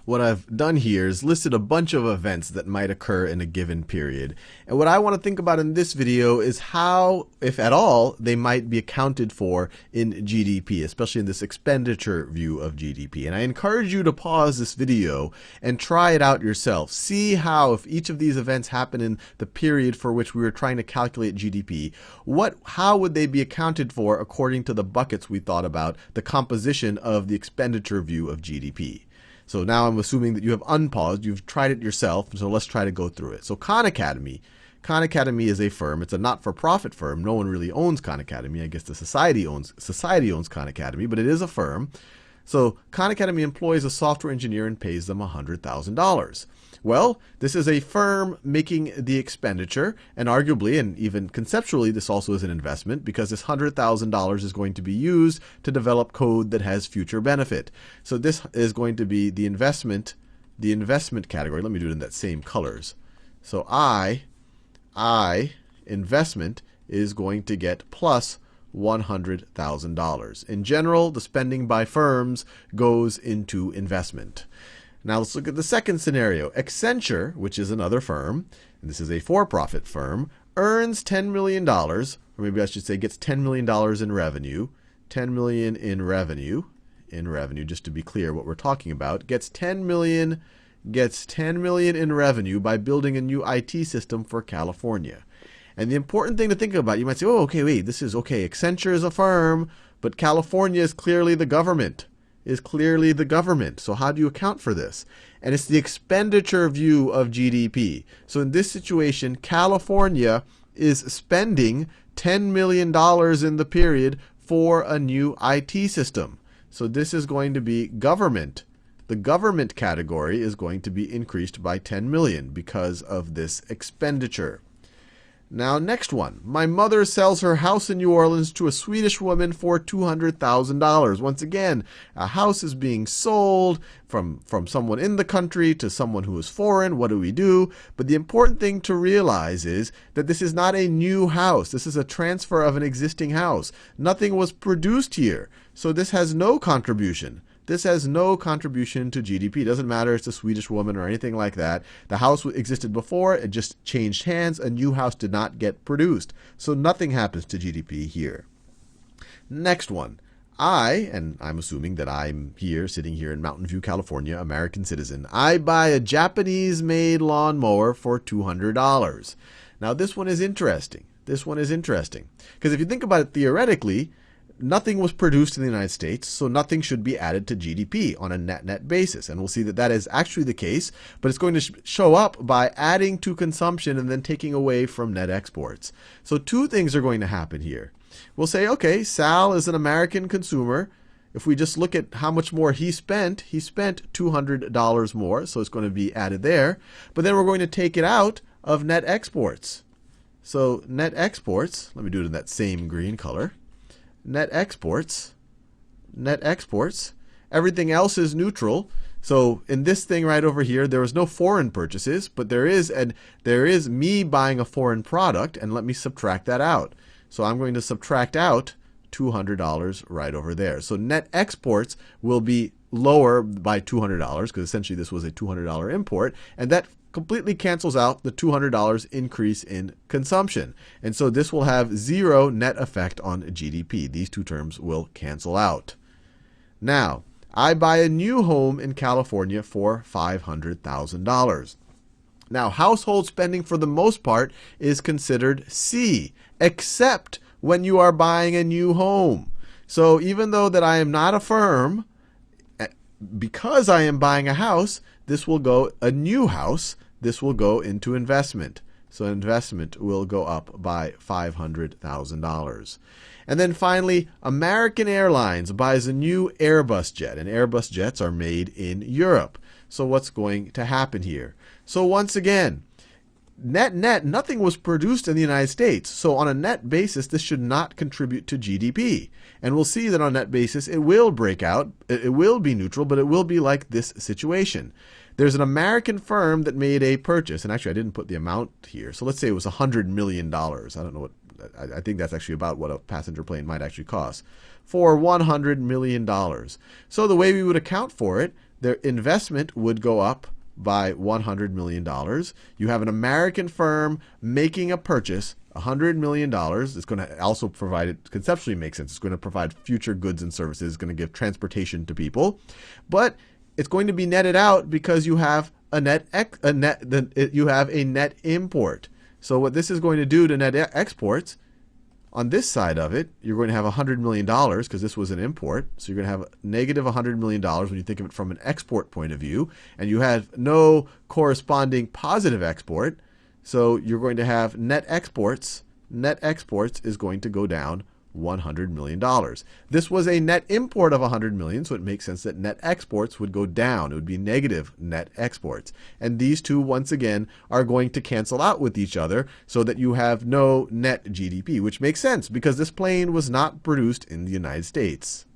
what I've done here is listed a bunch of events that might occur in a given period. And what I want to think about in this video is how, if at all, they might be accounted for in GDP, especially in this expenditure view of GDP. And I encourage you to pause this video and try it out yourself. See how, if each of these events happen in the period for which we were trying to calculate GDP, how would they be accounted for according to the buckets we thought about, the composition of the expenditure view of GDP. So now I'm assuming that you have unpaused, you've tried it yourself, so let's try to go through it. So Khan Academy. Khan Academy is a firm. It's a not-for-profit firm. No one really owns Khan Academy. I guess the society owns Khan Academy, but it is a firm. So Khan Academy employs a software engineer and pays them $100,000. Well, this is a firm making the expenditure, and arguably and even conceptually this also is an investment, because this $100,000 is going to be used to develop code that has future benefit. So this is going to be the investment category. Let me do it in that same colors. So I investment is going to get plus $100,000. In general, the spending by firms goes into investment. Now let's look at the second scenario. Accenture, which is another firm, and this is a for-profit firm, earns $10 million, or maybe I should say gets $10 million in revenue. $10 million in revenue, just to be clear what we're talking about, gets $10 million in revenue by building a new IT system for California. And the important thing to think about, you might say, oh, okay, wait, this is okay. Accenture is a firm, but California is clearly the government. So how do you account for this? And it's the expenditure view of GDP. So in this situation, California is spending $10 million in the period for a new IT system. So this is going to be government. The government category is going to be increased by 10 million because of this expenditure. Now, next one. My mother sells her house in New Orleans to a Swedish woman for $200,000. Once again, a house is being sold from someone in the country to someone who is foreign. What do we do? But the important thing to realize is that this is not a new house. This is a transfer of an existing house. Nothing was produced here. So this has no contribution. This has no contribution to GDP. It doesn't matter if it's a Swedish woman or anything like that. The house existed before. It just changed hands. A new house did not get produced. So nothing happens to GDP here. Next one. And I'm assuming that I'm here, sitting here in Mountain View, California, American citizen. I buy a Japanese-made lawnmower for $200. Now this one is interesting. Because if you think about it theoretically, nothing was produced in the United States, so nothing should be added to GDP on a net-net basis. And we'll see that that is actually the case, but it's going to show up by adding to consumption and then taking away from net exports. So two things are going to happen here. We'll say, okay, Sal is an American consumer. If we just look at how much more he spent $200 more, so it's going to be added there. But then we're going to take it out of net exports. So net exports, let me do it in that same green color. Net exports, everything else is neutral. So in this thing right over here, there was no foreign purchases, but there is me buying a foreign product, and let me subtract that out. So I'm going to subtract out $200 right over there. So net exports will be lower by $200 because essentially this was a $200 import, and that completely cancels out the $200 increase in consumption. And so this will have zero net effect on GDP. These two terms will cancel out. Now, I buy a new home in California for $500,000. Now, household spending for the most part is considered C, except when you are buying a new home. So even though that I am not a firm, because I am buying a house, this will go, a new house, this will go into investment. So investment will go up by $500,000. And then finally, American Airlines buys a new Airbus jet, and Airbus jets are made in Europe. So what's going to happen here? So once again, net, nothing was produced in the United States. So on a net basis, this should not contribute to GDP. And we'll see that on a net basis, it will break out. It will be neutral, but it will be like this situation. There's an American firm that made a purchase, and actually I didn't put the amount here. So let's say it was $100 million. I don't know what, I think that's actually about what a passenger plane might actually cost, for $100 million. So the way we would account for it, their investment would go up by $100 million. You have an American firm making a purchase, $100 million. It's going to also provide, it conceptually makes sense. It's going to provide future goods and services. It's going to give transportation to people. But it's going to be netted out because you have a net import. So what this is going to do to net exports, on this side of it, you're going to have $100 million because this was an import. So you're going to have negative $100 million when you think of it from an export point of view. And you have no corresponding positive export. So you're going to have net exports. Net exports is going to go down $100 million. This was a net import of $100 million, so it makes sense that net exports would go down. It would be negative net exports. And these two, once again, are going to cancel out with each other so that you have no net GDP, which makes sense because this plane was not produced in the United States.